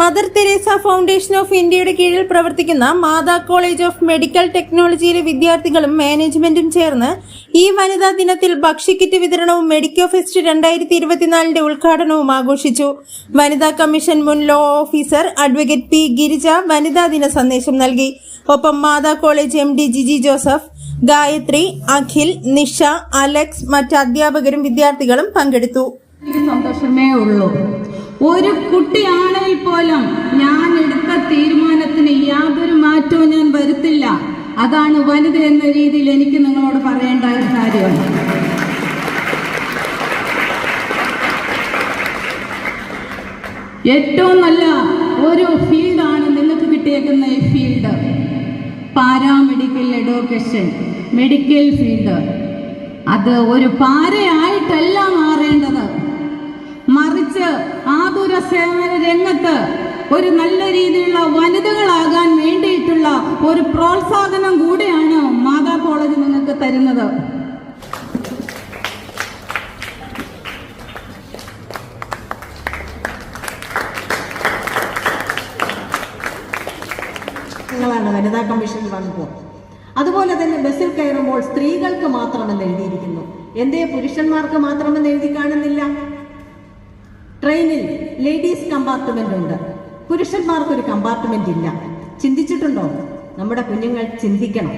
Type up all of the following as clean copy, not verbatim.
Mother Teresa foundation of ഇന്ത്യയുടെ കീഴിൽ പ്രവർത്തിക്കുന്ന മാതാ കോളേജ് ഓഫ് മെഡിക്കൽ ടെക്നോളജിയിലെ വിദ്യാർത്ഥികളും മാനേജ്മെന്റും ചേർന്ന് ഈ വനിതാ ദിനത്തിൽ ഭക്ഷ്യക്കിറ്റ് വിതരണവും മെഡിക്കോ ഫെസ്റ്റ് 2024 ഉദ്ഘാടനവും ആഘോഷിച്ചു. വനിതാ കമ്മീഷൻ മുൻ law officer advocate P Girija വനിതാ ദിന സന്ദേശം നൽകി. ഒപ്പം Matha college MD Jiji Joseph, Gayathri, Akhil, Nisha, Alex, മറ്റ് അധ്യാപകരും വിദ്യാർത്ഥികളും പങ്കെടുത്തു. സന്തോഷമേ ഉള്ളൂ. ഒരു കുട്ടിയാണെങ്കിൽ പോലും ഞാൻ എടുത്ത തീരുമാനത്തിന് യാതൊരു മാറ്റവും ഞാൻ വരുത്തില്ല. അതാണ് വനിത എന്ന രീതിയിൽ എനിക്ക് നിങ്ങളോട് പറയേണ്ട ഒരു കാര്യമാണ്. ഏറ്റവും നല്ല ഒരു ഫീൽഡാണ് നിങ്ങൾക്ക് കിട്ടിയേക്കുന്ന ഈ field, paramedical education, medical field. അത് ഒരു പാരയായിട്ടല്ല മാറേണ്ടത്, മറിച്ച് ആതുര സേവന രംഗത്ത് ഒരു നല്ല രീതിയിലുള്ള വനിതകളാകാൻ വേണ്ടിയിട്ടുള്ള ഒരു പ്രോത്സാഹനം കൂടെയാണ് മാതാ കോളേജ് നിങ്ങൾക്ക് തരുന്നത്. നിങ്ങളാണ് വനിതാ കമ്മീഷനിൽ വന്നപ്പോൾ. അതുപോലെ തന്നെ ബസ്സിൽ കയറുമ്പോൾ സ്ത്രീകൾക്ക് മാത്രമെന്ന് എഴുതിയിരിക്കുന്നു. എന്തേ പുരുഷന്മാർക്ക് മാത്രമെന്ന് എഴുതി കാണുന്നില്ല? ട്രെയിനിൽ ലേഡീസ് കമ്പാർട്ട്മെന്റ് ഉണ്ട്, പുരുഷന്മാർക്കൊരു കമ്പാർട്ട്മെന്റ് ഇല്ല. ചിന്തിച്ചിട്ടുണ്ടോ? നമ്മുടെ കുഞ്ഞുങ്ങൾ ചിന്തിക്കണം,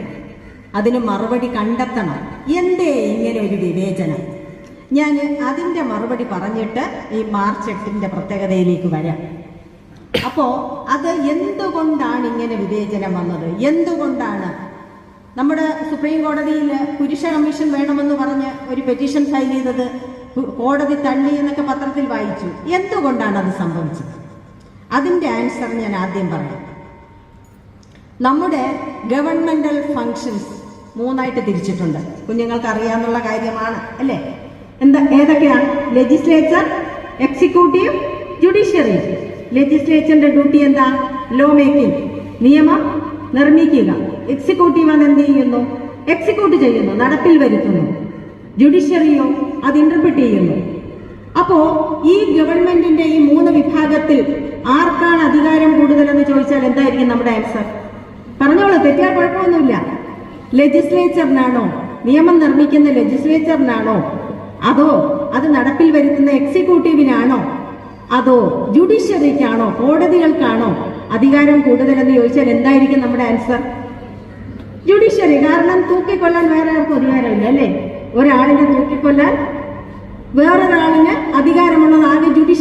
അതിന് മറുപടി കണ്ടെത്തണം. എന്തേ ഇങ്ങനെ ഒരു വിവേചനം? ഞാൻ അതിൻ്റെ മറുപടി പറഞ്ഞിട്ട് ഈ മാർച്ച് 8 പ്രത്യേകതയിലേക്ക് വരാം. അപ്പോൾ അത് എന്തുകൊണ്ടാണ് ഇങ്ങനെ വിവേചനം വന്നത്? എന്തുകൊണ്ടാണ് നമ്മുടെ സുപ്രീം കോടതിയിൽ പുരുഷ കമ്മീഷൻ വേണമെന്ന് പറഞ്ഞ് ഒരു പെറ്റീഷൻ ഫയൽ ചെയ്തത് കോടതി തള്ളി എന്നൊക്കെ പത്രത്തിൽ വായിച്ചു? എന്തുകൊണ്ടാണ് അത് സംഭവിച്ചത്? അതിൻ്റെ ആൻസർ ഞാൻ ആദ്യം പറയാം. നമ്മുടെ ഗവൺമെന്റൽ ഫങ്ഷൻസ് 3ആയിട്ട് തിരിച്ചിട്ടുണ്ട്. കുഞ്ഞുങ്ങൾക്ക് അറിയാവുന്ന കാര്യമാണ് അല്ലേ? ഏതൊക്കെയാണ്? Legislature, executive, judiciary. ലെജിസ്ലേച്ചറിന്റെ ഡ്യൂട്ടി എന്താ? ലോ മേക്കിംഗ്, നിയമം നിർമ്മിക്കുക. എക്സിക്യൂട്ടീവ് അത് എന്ത് ചെയ്യുന്നു? എക്സിക്യൂട്ട് ചെയ്യുന്നു, നടപ്പിൽ വരുത്തുന്നു. ജുഡീഷ്യറിയോ അത് ഇന്റർപ്രിറ്റ് ചെയ്യുന്നു. അപ്പോ ഈ ഗവൺമെന്റിന്റെ ഈ 3 വിഭാഗത്തിൽ ആർക്കാണ് അധികാരം കൂടുതലെന്ന് ചോദിച്ചാൽ എന്തായിരിക്കും നമ്മുടെ ആൻസർ? പറഞ്ഞോളൂ, തെറ്റിയാൽ കുഴപ്പമൊന്നുമില്ല. ലെജിസ്ലേച്ചറിനാണോ? നിയമം നിർമ്മിക്കുന്ന ലെജിസ്ലേച്ചറിനാണോ? അതോ അത് നടപ്പിൽ വരുത്തുന്ന എക്സിക്യൂട്ടീവിനാണോ? അതോ ജുഡീഷ്യറിക്കാണോ, കോടതികൾക്കാണോ അധികാരം കൂടുതലെന്ന് ചോദിച്ചാൽ എന്തായിരിക്കും നമ്മുടെ ആൻസർ? ജുഡീഷ്യറി. കാരണം തൂക്കിക്കൊല്ലാൻ വേറെ ആർക്കും അധികാരമില്ല അല്ലേ? ഒരാളിനെ തൂക്കിക്കൊല്ലാൻ വേറൊരാളിന് അധികാരമുള്ളത് ആകെ ജുഡീഷ്യറി.